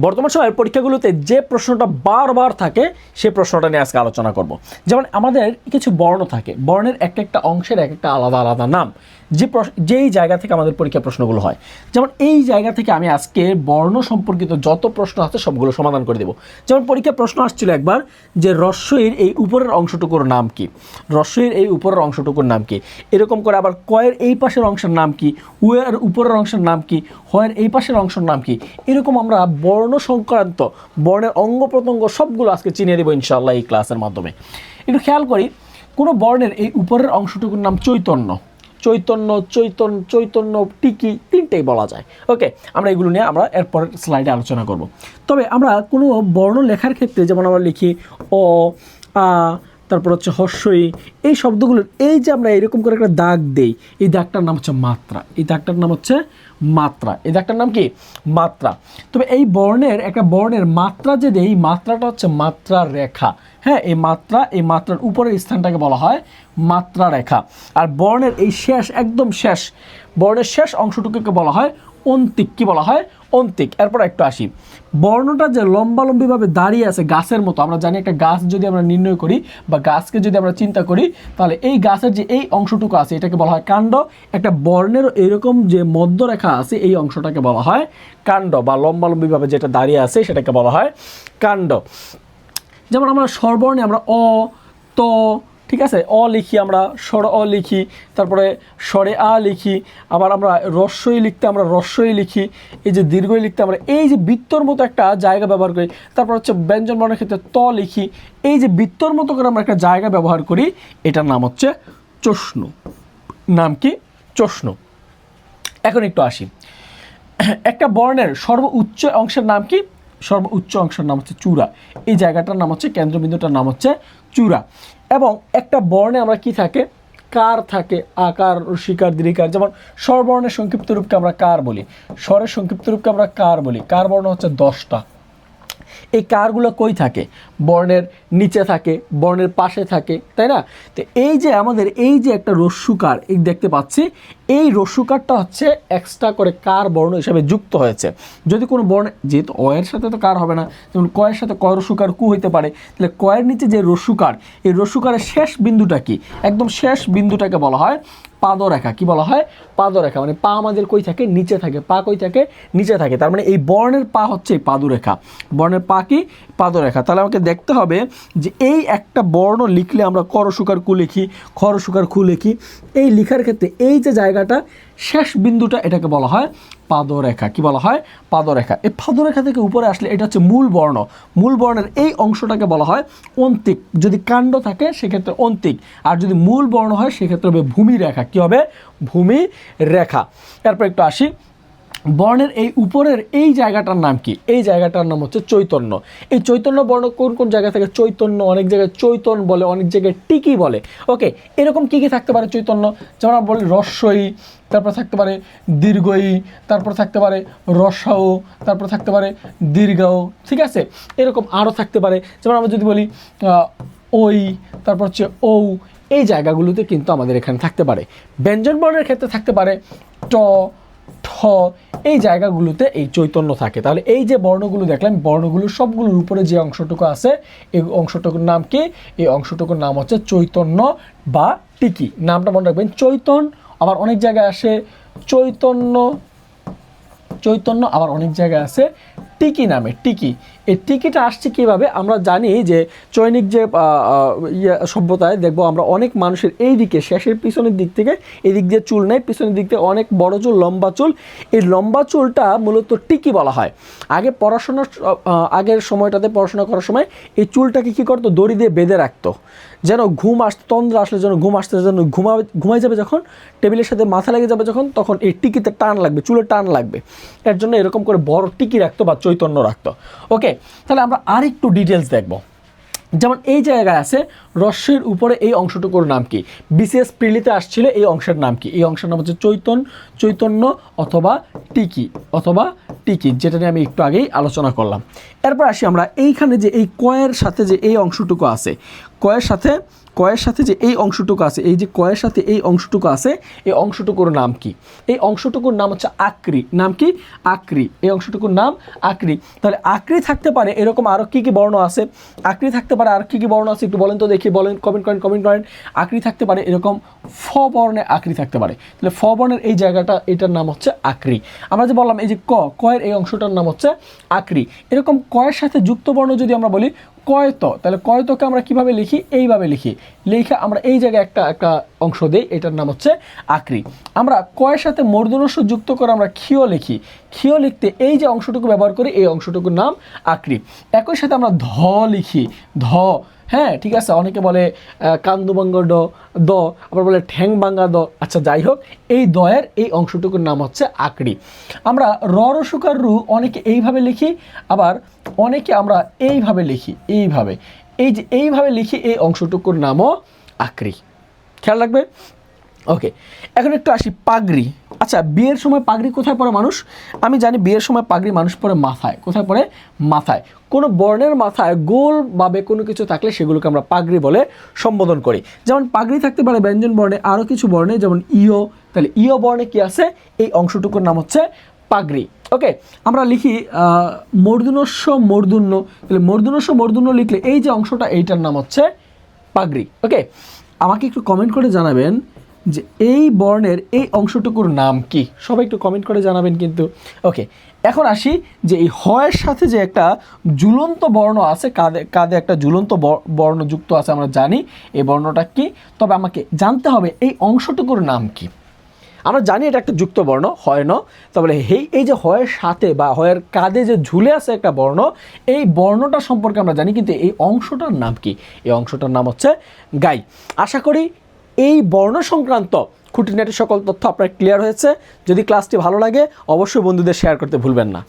বর্তমান সময়ের পরীক্ষাগুলোতে যে প্রশ্নটা বারবার থাকে সেই প্রশ্নটা নিয়ে আজকে আলোচনা করব। যেমন আমাদের কিছু বর্ণ থাকে, বর্ণের এক একটা অংশের এক একটা আলাদা আলাদা নাম, যেই জায়গা থেকে আমাদের পরীক্ষা প্রশ্নগুলো হয়। যেমন এই জায়গা থেকে আমি আজকে বর্ণ সম্পর্কিত যত প্রশ্ন আছে সবগুলো সমাধান করে দেব। যেমন পরীক্ষা প্রশ্ন আসছিল একবার যে রস্বইয়ের এই উপরের অংশটুকুর নাম কি, রস্বইয়ের এই উপরের অংশটুকুর নাম কি, এরকম করে আবার কয়ের এই পাশের অংশের নাম কি, উয়ের উপরের অংশের নাম কি, হয়ের এই পাশের অংশের নাম কি, এরকম আমরা বর্ণ সংক্রান্ত বর্ণের অঙ্গ প্রত্যঙ্গ সবগুলো আজকে চিনিয়ে দেবো ইনশাআল্লাহ এই ক্লাসের মাধ্যমে। একটু খেয়াল করি, কোনো বর্ণের এই উপরের অংশটুকুর নাম চৈতন্য, চৈতন্য, চৈতন্য, টিকি, তিনটেই বলা যায়। ওকে, আমরা এগুলো নিয়ে আমরা এরপর স্লাইডে আলোচনা করব। তবে আমরা কোনো বর্ণ লেখার ক্ষেত্রে যেমন আমরা লিখি অ, আ, তারপর হচ্ছে হস্যই, এই শব্দগুলোর এই যে আমরা এরকম করে একটা দাগ দেই, এই দাগটার নাম হচ্ছে মাত্রা, এই দাগটার নাম হচ্ছে মাত্রা, এই দাগটার নাম কি মাত্রা। তবে এই বর্ণের একটা বর্ণের মাত্রা যে দেই, মাত্রাটা হচ্ছে মাত্রা রেখা। হ্যাঁ, এই মাত্রার উপরের স্থানটাকে বলা হয় মাত্রা রেখা। আর বর্ণের এই শেষ, একদম শেষ বর্ণের শেষ অংশটুকুকে বলা হয় অন্তিক। কি বলা হয়? অন্তিক। এরপর একটু আসি, বর্ণটা যে লম্বালম্বিভাবে দাঁড়িয়ে আছে গাছের মতো, আমরা জানি একটা গাছ যদি আমরা নির্ণয় করি বা গাছকে যদি আমরা চিন্তা করি, তাহলে এই গাছের যে এই অংশটুকু আছে এটাকে বলা হয় কাণ্ড। একটা বর্ণের এরকম যে মধ্যরেখা আছে এই অংশটাকে বলা হয় কাণ্ড, বা লম্বালম্বিভাবে যেটা দাঁড়িয়ে আছে সেটাকে বলা হয় কাণ্ড। যেমন আমরা স্বরবর্ণে আমরা অ, ত, ঠিক আছে, অ লিখি, আমরা স্বর অ লিখি, তারপরে স্বরে আ লিখি, আবার আমরা রস্বই লিখতে আমরা রস্বই লিখি, এই যে দীর্ঘই লিখতে আমরা এই যে বৃত্তর মতো একটা জায়গা ব্যবহার করি। তারপর হচ্ছে ব্যঞ্জন বর্ণের ক্ষেত্রে ত লিখি, এই যে বৃত্তর মতো করে আমরা একটা জায়গা ব্যবহার করি, এটার নাম হচ্ছে চষ্ণু। নাম কি? চষ্ণু। এখন একটু আসি, একটা বর্ণের সর্বোচ্চ অংশের নাম কি? সর্বোচ্চ অংশের নাম হচ্ছে চূড়া। এই জায়গাটার নাম হচ্ছে, কেন্দ্রবিন্দুটার নাম হচ্ছে চূড়া। এবং একটা বর্ণে আমরা কি থাকে? কার থাকে, আকার, রসিকার, দীর্ঘিকার। যেমন স্বরবর্ণের সংক্ষিপ্ত রূপকে আমরা কার বলি, স্বরের সংক্ষিপ্ত রূপকে আমরা কার বলি। কার বর্ণ হচ্ছে 10টা। এই কারগুলো কই থাকে? বর্ণের নিচে থাকে, বর্ণের পাশে থাকে, তাই না? তো এই যে আমাদের এই যে একটা রস্যুকার এই দেখতে পাচ্ছি, এই রস্যুকারটা হচ্ছে এক্সট্রা করে কার বর্ণ হিসাবে যুক্ত হয়েছে। যদি কোনো বর্ণ, যেহেতু অয়ের সাথে তো কার হবে না, যেমন কয়ের সাথে কয় রস্যুকার কু হইতে পারে, তাহলে কয়ের নিচে যে রস্যুকার, এই রস্যুকারের শেষ বিন্দুটা কি? একদম শেষ বিন্দুটাকে বলা হয় পাদরেখা। কি বলা হয়? পাদরেখা। মানে পা আমাদের কই থাকে? নিচে থাকে। পা কই থাকে? নিচে থাকে। তার মানে এই বর্ণের পা হচ্ছে এই পাদরেখা। বর্ণের পা কি? পাদরেখা। তাহলে আমাকে দেখতে হবে যে এই একটা বর্ণ লিখলে আমরা ক রস্যুকার কু লিখি, খ রস্যুকার খু লিখি, এই লেখার ক্ষেত্রে এই যে জায়গাটা, শেষ বিন্দুটা, এটাকে বলা হয় পাদরেখা। কি বলা হয়? পাদরেখা। এই পাদরেখা থেকে উপরে আসলে এটা হচ্ছে মূল বর্ণ। মূল বর্ণের এই অংশটাকে বলা হয় অন্তিক। যদি কাণ্ড থাকে সেক্ষেত্রে অন্তিক, আর যদি মূল বর্ণ হয় সেক্ষেত্রে হবে ভূমি রেখা। কি হবে? ভূমি রেখা। তারপর একটু আসি, বর্ণের এই উপরের এই জায়গাটার নাম কি? এই জায়গাটার নাম হচ্ছে চৈতন্য। এই চৈতন্য বর্ণ কোন কোন জায়গা থেকে? চৈতন্য, অনেক জায়গায় চৈতন বলে, অনেক জায়গায় টিকি বলে। ওকে, এরকম কী কী থাকতে পারে চৈতন্য? যেমন আমরা বলি রস্বই, তারপর থাকতে পারে দীর্ঘই, তারপর থাকতে পারে রসাও, তারপর থাকতে পারে দীর্ঘও, ঠিক আছে? এরকম আরও থাকতে পারে। যেমন আমরা যদি বলি ওই, তারপর হচ্ছে ঔ, এই জায়গাগুলোতে কিন্তু আমাদের এখানে থাকতে পারে। ব্যঞ্জন বর্ণের ক্ষেত্রে থাকতে পারে ট, ঠ, এই জায়গাগুলোতে এই চৈতন্য থাকে। তাহলে এই যে বর্ণগুলো দেখলাম, বর্ণগুলোর সবগুলোর উপরে যে অংশটুকু আছে, এই অংশটুকুর নাম কি? এই অংশটুকুর নাম হচ্ছে চৈতন্য বা টিকি। নামটা মনে রাখবেন, চৈতন। আবার অনেক জায়গায় আসে চৈতন্য, চৈতন্য, আবার অনেক জায়গায় আছে টিকি নামে, টিকি। এই টিকিটা আসছে কীভাবে? আমরা জানি যে চৈনিক যে সভ্যতায় দেখবো আমরা অনেক মানুষের এই দিকে শেষের পিছনের দিক থেকে এদিক দিয়ে চুল নেই, পিছনের দিক থেকে অনেক বড় চুল, লম্বা চুল। এই লম্বা চুলটা মূলত টিকি বলা হয়। আগে আগের সময়টাতে পড়াশোনা করার সময় এই চুলটাকে কী করতো? দড়ি দিয়ে বেঁধে রাখতো, যেন ঘুম তন্দ্রা আসলে যেন ঘুম আসতে, যেন ঘুমাই যাবে যখন, টেবিলের সাথে মাথা লেগে যাবে যখন, তখন এই টিকিতে টান লাগবে, চুলে টান লাগবে, এর জন্য এরকম করে বড় টিকি রাখতো বা চৈতন্য রাখতো। ওকে, তাহলে আমরা আরেকটু ডিটেলস দেখব। যেমন এই জায়গায় আছে রস্যের উপরে এই অংশটুকুর নাম কি? বিসিএস প্রিলিতে আসছিল এই অংশের নাম কি? এই অংশের নাম হচ্ছে চৈতন্য অথবা টিকি, যেটা নিয়ে আমি একটু আগেই আলোচনা করলাম। এরপর আসি আমরা এইখানে যে এই কয়ের সাথে যে এই অংশটুকু আছে, কয়ের সাথে কয়ের সাথে যে এই অংশটুকু আছে, এই যে কয়ের সাথে এই অংশটুকু আছে, এই অংশটুকুর নাম কি? এই অংশটুকুর নাম হচ্ছে আকৃ। নাম কি? আকৃ। এই অংশটুকুর নাম আকৃ। তাহলে আকৃ থাকতে পারে এরকম আরও কী কী বর্ণ আছে? আকৃ থাকতে পারে আর কী কী বর্ণ আছে একটু বলেন তো দেখি, বলেন, কমেন্ট করেন। আকৃ থাকতে পারে এরকম ফ বর্ণের আকৃ থাকতে পারে। তাহলে ফ বর্ণের এই জায়গাটা, এটার নাম হচ্ছে আকৃ। আমরা যে বললাম এই যে কয়ের এই অংশটার নাম হচ্ছে আকৃ। এরকম কয়ের সাথে যুক্ত বর্ণ যদি আমরা বলি কয়ত, তাহলে কয়তকে আমরা কিভাবে লিখি? এইভাবে লিখি। লিখে আমরা এই জায়গায় একটা অংশ দিই, এটার নাম হচ্ছে আকৃ। আমরা কয়ের সাথে মূর্ধন্য যুক্ত করে আমরা ক্ষীয় লিখি। ক্ষীয় লিখতে এই যে অংশটুকু ব্যবহার করি, এই অংশটুকুর নাম আকৃ। একই সাথে আমরা ধ লিখি, ধ, হ্যাঁ ঠিক আছে, অনেকে বলে কান্দুবাঙ্গ দ, আবার বলে ঠ্যাং বাঙ্গা দ। আচ্ছা যাই হোক, এই দয়ের এই অংশটুকুর নাম হচ্ছে আকৃ। আমরা র রসুকার রু অনেকে এইভাবে লিখি, আবার অনেকে আমরা এইভাবে লিখি, এইভাবে, এই যে এইভাবে লিখি, এই অংশটুকুর নামও আকৃ। খেয়াল রাখবে। ওকে, এখন একটু আসি পাগড়ি। আচ্ছা, বিয়ের সময় পাগড়ি কোথায় পরে মানুষ? আমি জানি বিয়ের সময় পাগড়ি মানুষ পরে মাথায়। কোথায় পরে? মাথায়। কোনো বর্ণের মাথায় গোলভাবে কোনো কিছু থাকলে সেগুলোকে আমরা পাগড়ি বলে সম্বোধন করি। যেমন পাগড়ি থাকতে পারে ব্যঞ্জন বর্ণে, আরও কিছু বর্ণে, যেমন ইয়। তাহলে ইয় বর্ণে কি আছে? এই অংশটুকুর নাম হচ্ছে পাগড়ি। ওকে, আমরা লিখি মূর্ধন্যস্ব মূর্ধন্য। তাহলে মূর্ধন্যস্ব মূর্ধন্য লিখলে এই যে অংশটা, এইটার নাম হচ্ছে পাগড়ি। ওকে, আমাকে একটু কমেন্ট করে জানাবেন যে এই বর্ণের এই অংশটুকুর নাম কি? সবাই একটু কমেন্ট করে জানাবেন কিন্তু। ওকে, এখন আসি যে এই হয়ের সাথে যে একটা ঝুলন্ত বর্ণ আছে, কাঁধে একটা ঝুলন্ত বর্ণ যুক্ত আছে, আমরা জানি এই বর্ণটা কি। তবে আমাকে জানতে হবে এই অংশটুকুর নাম কি। আমরা জানি এটা একটা যুক্ত বর্ণ, হয় ন। তবে এই যে হয়ের সাথে বা হয়ের কাঁধে যে ঝুলে আছে একটা বর্ণ, এই বর্ণটা সম্পর্কে আমরা জানি, কিন্তু এই অংশটার নাম কি? এই অংশটার নাম হচ্ছে গাই। আশা করি এই বর্ণ সংক্রান্ত খুঁটিনাটি সকল তথ্য আপনার ক্লিয়ার হয়েছে। যদি ক্লাসটি ভালো লাগে অবশ্যই বন্ধুদের শেয়ার করতে ভুলবেন না।